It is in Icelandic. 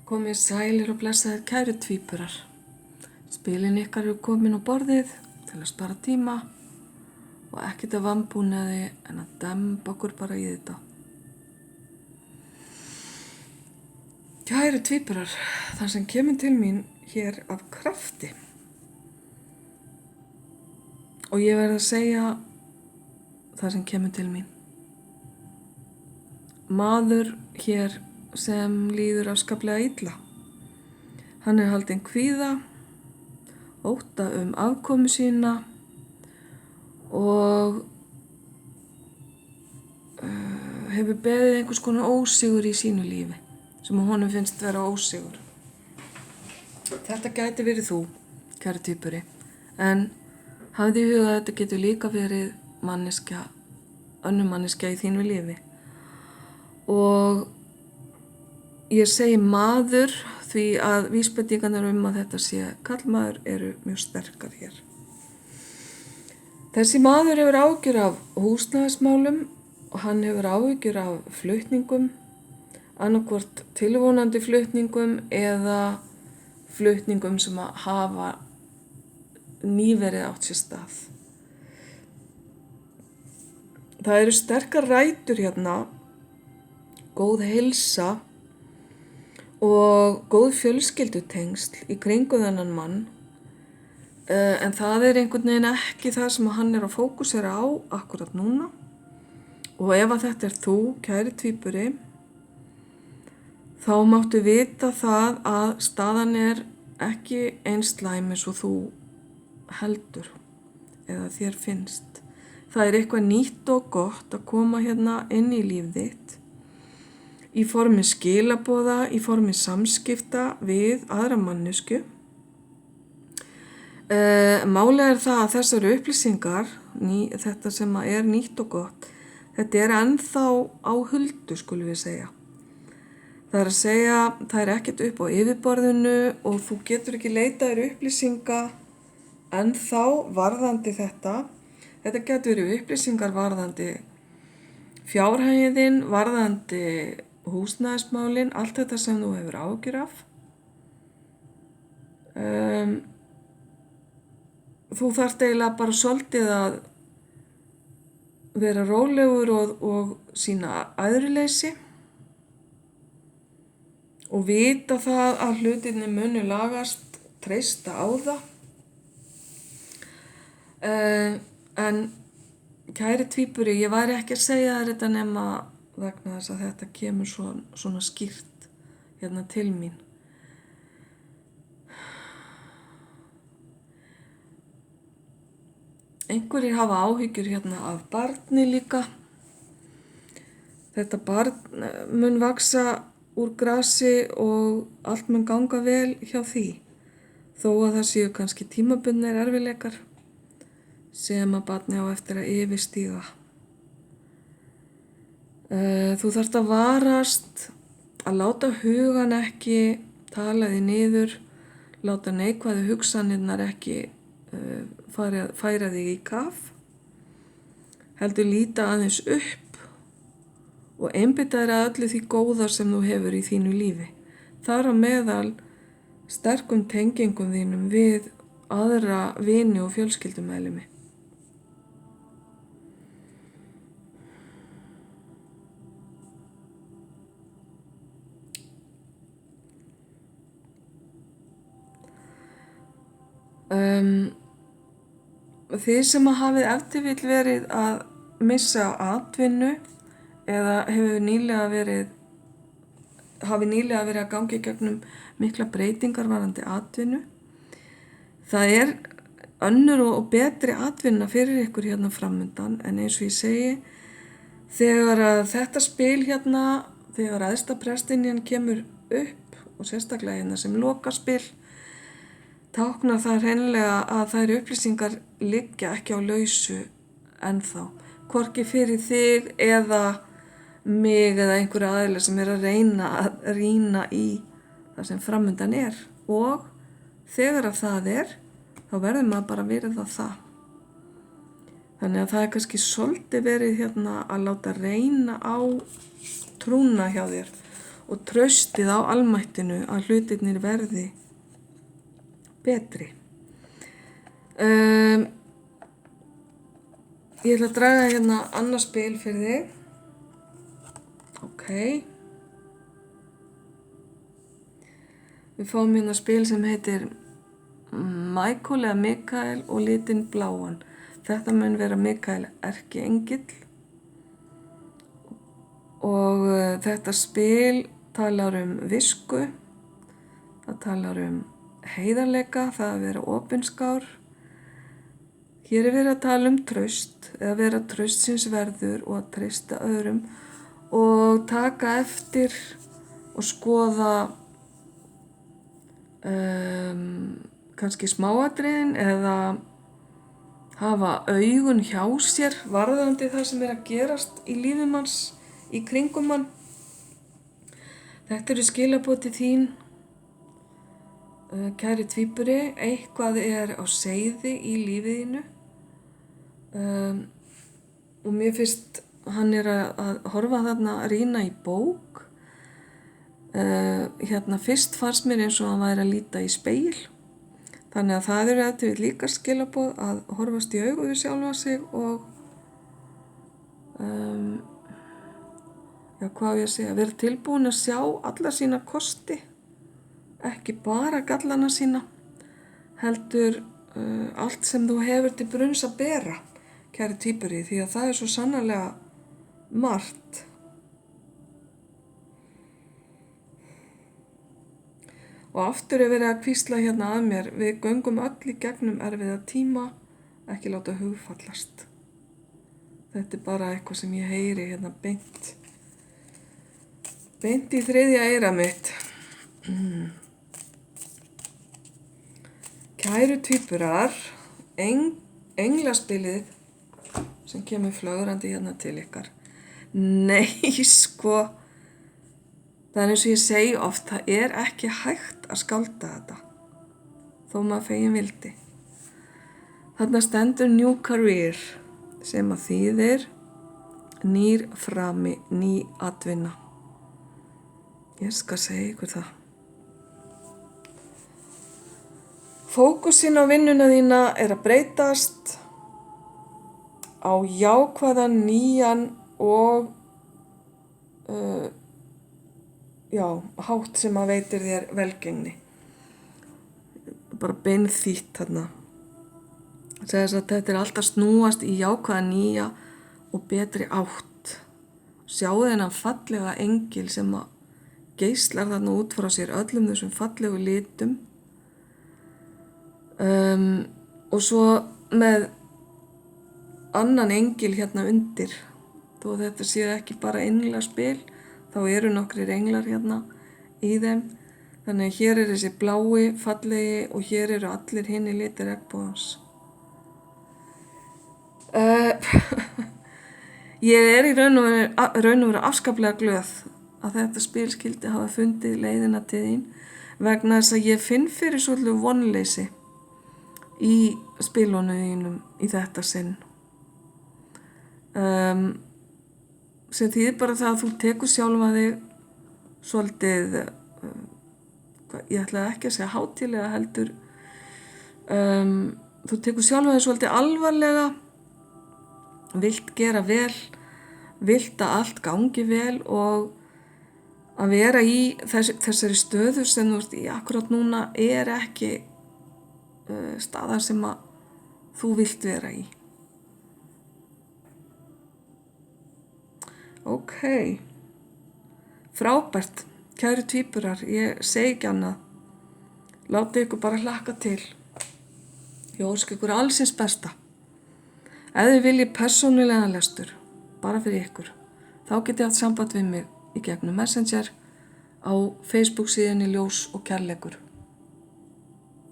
Komið sælir og blessaðir kæru tvíburar. Spilin ykkar eru komin á borðið til að spara tíma og ekkert að vambúnaði en að demba okkur bara í þetta. Kæru tvíburar, það sem kemur til mín hér af krafti. Og ég verð að segja það sem kemur til mín. Maður hér sem líður afskaplega illa. Hann er haldinn kvíða, ótta afkomu sína og hefur beðið einhvers konar ósigur í sínu lífi sem honum finnst vera ósigur. Þetta gæti verið þú, kæri tvíburi, en hafðu í huga að þetta getur líka verið manneskja, önnur manneskja í þínu lífi. Og ég segi maður því að vísbendingarnar að þetta sé karlmaður eru mjög sterkar hér. Þessi maður hefur áhyggjur af húsnæðismálum og hann hefur áhyggjur af flutningum, annaðhvort tilvonandi flutningum eða flutningum sem að hafa nýverið átt sér stað. Það eru sterkar rætur hérna, góð heilsa og góð fjölskyldutengsl í kringu þennan mann, en það er einhvern veginn ekki það sem hann er að fókusera á akkurat núna. Og ef að þetta er þú, kæri tvíburi, þá máttu vita það að staðan er ekki eins slæm eins og þú heldur eða þér finnst. Það er eitthvað nýtt og gott að koma hérna inn í líf þitt í formi skilaboða, í formi samskipta við aðra mannesku. Málið er það að þessar upplýsingar, þetta sem er nýtt og gott, þetta er ennþá á huldu, skulum við segja. Það er að segja, það er ekkert upp á yfirborðinu og þú getur ekki leitað upplýsinga ennþá varðandi þetta. Þetta getur verið upplýsingar varðandi fjárhaginn, varðandi húsnæðismálin, allt þetta sem þú hefur áhyggjur af. Þú þarft eiginlega bara svolítið að vera rólegur og sýna æðruleysi og vita það að hlutirnir munu lagast, treysta á það. En kæri tvíburi, ég væri ekki að segja þér þetta nema vegna þess að þetta kemur svona skýrt hérna til mín. Einhverjir hafa áhyggjur hérna af barni líka. Þetta barn mun vaxa úr grasi og allt mun ganga vel hjá því. Þó að það séu kannski tímabundnir erfiðleikar sem að barni á eftir að yfirstíga. Þú þarft að varast að láta hugan ekki tala þig niður, láta neikvæðu hugsanirnar ekki færa þig í kaf, heldur líta aðeins upp og einbeita þér að öllu því góða sem þú hefur í þínu lífi. Þar á meðal sterkum tengingum þínum við aðra vini og fjölskyldumeðlimi. Þið sem að hafið ef til vill verið að missa atvinnu eða hafið nýlega verið að gangi gegnum mikla breytingar varðandi atvinnu. Það er önnur og betri atvinna fyrir ykkur hérna framundan, en eins og ég segi, þegar að þetta spil hérna, þegar æðsta prestinjan kemur upp og sérstaklega hérna sem lokaspil, táknar það hreinlega að þær upplýsingar liggja ekki á lausu ennþá. Hvorki fyrir þig eða mig eða einhverja aðila sem er að reyna að rýna í það sem framundan er. Og þegar að það er, þá verður maður bara verið það. Þannig að það er kannski svolítið verið hérna að láta reyna á trúna hjá þér og traustið á almættinu að hlutirnir verði betri. Ég ætla að draga hérna annað spil fyrir þig. Ok. Við fáum hérna spil sem heitir Michael eða Mikael og litinn bláan. Þetta mun vera Mikael erkiengill og þetta spil talar visku, það talar heiðarleika, það að vera opinskár. Hér er verið að tala traust eða vera traustsins verður og að treysta öðrum og taka eftir og skoða kannski smáatriðin eða hafa augun hjá sér varðandi það sem að gerast í lífi manns, í kringum mann. Þetta eru skilaboð til þín, kæri tvíburi, eitthvað er á seiði í lífiðinu og mér finnst hann er að horfa þarna að rýna í bók. Hérna fyrst fannst mér eins og hann væri að líta í spegil. Þannig að það eru þetta líka skilaboð að horfast í augu við sjálfa sig og hvað ég að segja, vera tilbúin að sjá alla sína kosti, ekki bara gallana sína, heldur allt sem þú hefur til brunns að bera, kæri tvíburi, því að það er svo sannarlega margt. Og aftur er verið að hvísla hérna að mér, við göngum öll í gegnum erfiða tíma, ekki láta hugfallast. Þetta er bara eitthvað sem ég heyri hérna beint í þriðja eyra mitt. Kæru tvíburar, englaspilið sem kemur flögrandi hérna til ykkar. Nei, sko. Það er eins og ég segi oft, það er ekki hægt að skálda þetta, þó maður fegin vildi. Þarna stendur new career, sem að þýðir nýr frami, ný atvinna. Ég skal segja ykkur það. Fókusinn á vinnuna þína er að breytast á jákvæðan, nýjan og hátt sem að veitir þér velgengni. Bara beinþýtt þarna. Þess að þetta er alltaf snúast í jákvæða, nýja og betri átt. Sjáðu þennan fallega engil sem að geislar þarna út frá sér öllum þessum fallegu litum. Og svo með annan engil hérna undir. Þó þetta séu ekki bara englaspil, þá eru nokkrir englar hérna í þeim. Þannig að hér er þessi blái, fallegi og hér eru allir hinir litir regnbogans. Ég er í raun og veru afskaplega glöð að þetta spil skyldi hafa fundið leiðina til þín vegna þess að ég finn fyrir svolítið vonleysi í spilunum þínum í þetta sinn. Sem þýðir bara það að þú tekur sjálfa þig svolítið, ég ætla ekki að segja hátíðlega heldur, þú tekur sjálfa þig svolítið alvarlega, vilt gera vel, vilt að allt gangi vel og að vera í þessari stöðu sem þú ert í akkurat núna er ekki staðar sem að þú vilt vera í. Ok, frábært, kæru tvíburar, ég segi ekki annað. Látið ykkur bara hlakka til. Ég óska ykkur allsins besta. Ef þið viljið persónulegan lestur, bara fyrir ykkur, þá getið haft samband við mig í gegnum Messenger á Facebook síðunni Ljós og Kærleikur.